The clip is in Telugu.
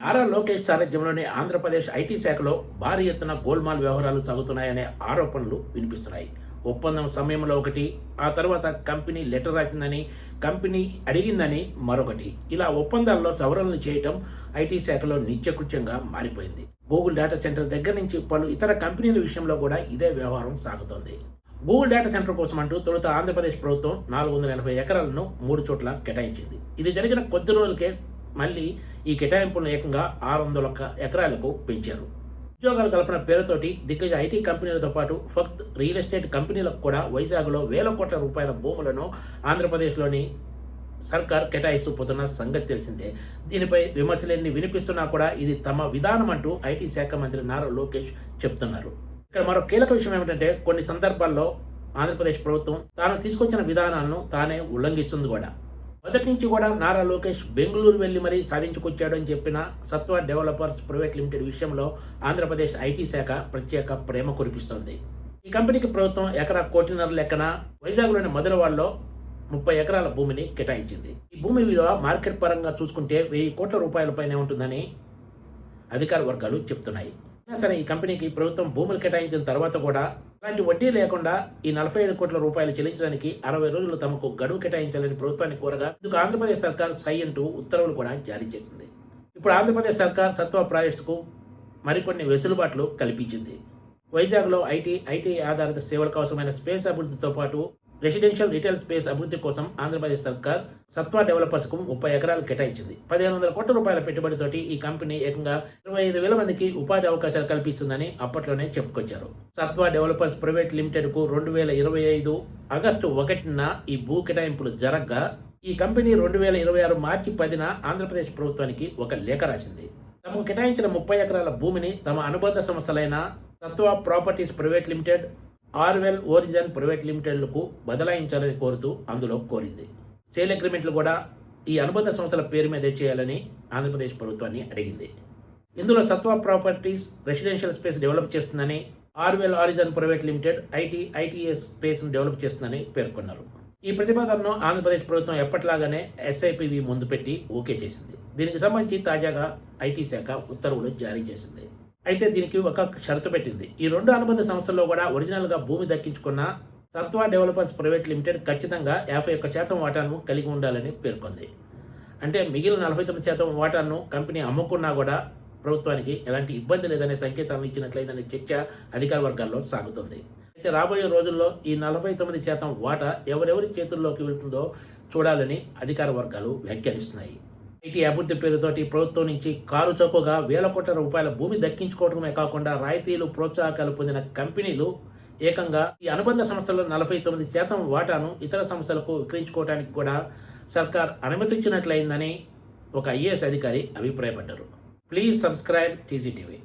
నారా లోకేష్ సారథ్యంలోని ఆంధ్రప్రదేశ్ ఐటీ శాఖలో భారీ ఎత్తున గోల్మాల్ వ్యవహారాలు సాగుతున్నాయనే ఆరోపణలు వినిపిస్తున్నాయి. ఒప్పందం సమయంలో ఒకటి, ఆ తర్వాత కంపెనీ లెటర్ రాసిందని, కంపెనీ అడిగిందని మరొకటి. ఇలా ఒప్పందాల్లో సవరణలు చేయటం ఐటీ శాఖలో నిత్యకృత్యంగా మారిపోయింది. గూగుల్ డేటా సెంటర్ దగ్గర నుంచి పలు ఇతర కంపెనీల విషయంలో కూడా ఇదే వ్యవహారం సాగుతోంది. గూగుల్ డేటా సెంటర్ కోసం అంటూ తొలుత ఆంధ్రప్రదేశ్ ప్రభుత్వం 480 ఎకరాలను 3 చోట్ల కేటాయించింది. ఇది జరిగిన కొద్ది రోజులకే మళ్ళీ ఈ కేటాయింపులను ఏకంగా 600 ఎకరాలకు పెంచారు. ఉద్యోగాల కల్పన పేరుతోటి దిగ్గజ ఐటీ కంపెనీలతో పాటు ఫక్త్ రియల్ ఎస్టేట్ కంపెనీలకు కూడా వైజాగ్లో వేల కోట్ల రూపాయల భూములను ఆంధ్రప్రదేశ్లోని సర్కార్ కేటాయిస్తూ పోతున్న సంగతి తెలిసిందే. దీనిపై విమర్శలన్నీ వినిపిస్తున్నా కూడా ఇది తమ విధానం అంటూ ఐటీ శాఖ మంత్రి నారా లోకేష్ చెప్తున్నారు. ఇక్కడ మరో కీలక విషయం ఏమిటంటే, కొన్ని సందర్భాల్లో ఆంధ్రప్రదేశ్ ప్రభుత్వం తాను తీసుకొచ్చిన విధానాలను తానే ఉల్లంఘిస్తుంది కూడా. మొదటి నుంచి కూడా నారా లోకేష్ బెంగళూరు వెళ్లి మరీ సాధించుకొచ్చాడు అని చెప్పిన సత్వ డెవలపర్స్ ప్రైవేట్ లిమిటెడ్ విషయంలో ఆంధ్రప్రదేశ్ ఐటీ శాఖ ప్రత్యేక ప్రేమ కురిపిస్తోంది. ఈ కంపెనీకి ప్రభుత్వం ఎకరా 1.5 కోటి లెక్కన వైజాగ్లోని మధురవాడలో 30 ఎకరాల భూమిని కేటాయించింది. ఈ భూమి విలువ మార్కెట్ పరంగా చూసుకుంటే 1000 కోట్ల రూపాయల పైనే ఉంటుందని అధికార వర్గాలు చెప్తున్నాయి. అయినా సరే ఈ కంపెనీకి ప్రభుత్వం భూములు కేటాయించిన తర్వాత కూడా అలాంటి వడ్డీ లేకుండా ఈ 45 కోట్ల రూపాయలు చెల్లించడానికి 60 రోజులు తమకు గడువు కేటాయించాలని ప్రభుత్వాన్ని కోరగా ఇందుకు ఆంధ్రప్రదేశ్ సర్కార్ సై అంటూ ఉత్తర్వులు కూడా జారీ చేసింది. ఇప్పుడు ఆంధ్రప్రదేశ్ సర్కార్ సత్వ ప్రాజెక్ట్స్కు మరికొన్ని వెసులుబాట్లు కల్పించింది. వైజాగ్లో ఐటీ ఆధారిత సేవలకు అవసరమైన స్పేస్ అభివృద్ధితో పాటు రెసిడెన్షియల్ రిటైల్ స్పేస్ అభివృద్ధి కోసం ఆంధ్రప్రదేశ్ సర్కార్ సత్వ డెవలపర్స్ కు 30 ఎకరాలు కేటాయించింది. 1500 కోట్ల రూపాయల పెట్టుబడితోటి ఈ కంపెనీ ఏకంగా 25,000 మందికి ఉపాధి అవకాశాలు కల్పిస్తుందని అప్పట్లోనే చెప్పుకొచ్చారు. సత్వ డెవలపర్స్ ప్రైవేట్ లిమిటెడ్ కు 2025 ఆగస్టు 1న ఈ భూ కేటాయింపులు జరగ్గా ఈ కంపెనీ 2026 మార్చి 10న ఆంధ్రప్రదేశ్ ప్రభుత్వానికి ఒక లేఖ రాసింది. తమకు కేటాయించిన 30 ఎకరాల భూమిని తమ అనుబంధ సంస్థలైన సత్వ ప్రాపర్టీస్ ప్రైవేట్ లిమిటెడ్, ఆర్వెల్ ఓరిజన్ ప్రైవేట్ లిమిటెడ్లకు బదలాయించాలని కోరుతూ అందులో కోరింది. సేల్ అగ్రిమెంట్లు కూడా ఈ అనుబంధ సంస్థల పేరు మీదే చేయాలని ఆంధ్రప్రదేశ్ ప్రభుత్వాన్ని అడిగింది. ఇందులో సత్వ ప్రాపర్టీస్ రెసిడెన్షియల్ స్పేస్ డెవలప్ చేస్తుందని, Orwell origin private limited ITS space develop చేస్తుందని పేర్కొన్నారు. ఈ ప్రతిపాదనను ఆంధ్రప్రదేశ్ ప్రభుత్వం ఎప్పటిలాగానే ఎస్ఐపివి ముందు పెట్టి ఓకే చేసింది. దీనికి సంబంధించి తాజాగా ఐటీ శాఖ ఉత్తర్వులు జారీ చేసింది. అయితే దీనికి ఒక షరతు పెట్టింది. ఈ 2 అనుబంధ సంస్థల్లో కూడా ఒరిజినల్గా భూమి దక్కించుకున్న సత్వ డెవలపర్స్ ప్రైవేట్ లిమిటెడ్ ఖచ్చితంగా 51% వాటాను కలిగి ఉండాలని పేర్కొంది. అంటే మిగిలిన 49% వాటాను కంపెనీ అమ్ముకున్నా కూడా ప్రభుత్వానికి ఎలాంటి ఇబ్బంది లేదనే సంకేతాలను ఇచ్చినట్లయిందనే చర్చ అధికార వర్గాల్లో సాగుతుంది. అయితే రాబోయే రోజుల్లో ఈ 49% వాటా ఎవరెవరి చేతుల్లోకి వెళ్తుందో చూడాలని అధికార వర్గాలు వ్యాఖ్యానిస్తున్నాయి. ఐటీ అభివృద్ధి పేరుతోటి ప్రభుత్వం నుంచి కారు చౌకగా వేల కోట్ల రూపాయల భూమి దక్కించుకోవడమే కాకుండా రాయితీలు, ప్రోత్సాహకాలు పొందిన కంపెనీలు ఏకంగా ఈ అనుబంధ సంస్థల్లో 49% వాటాను ఇతర సంస్థలకు విక్రయించుకోవడానికి కూడా సర్కార్ అనుమతించినట్లయిందని ఒక ఐఏఎస్ అధికారి అభిప్రాయపడ్డారు. Please subscribe TGTV.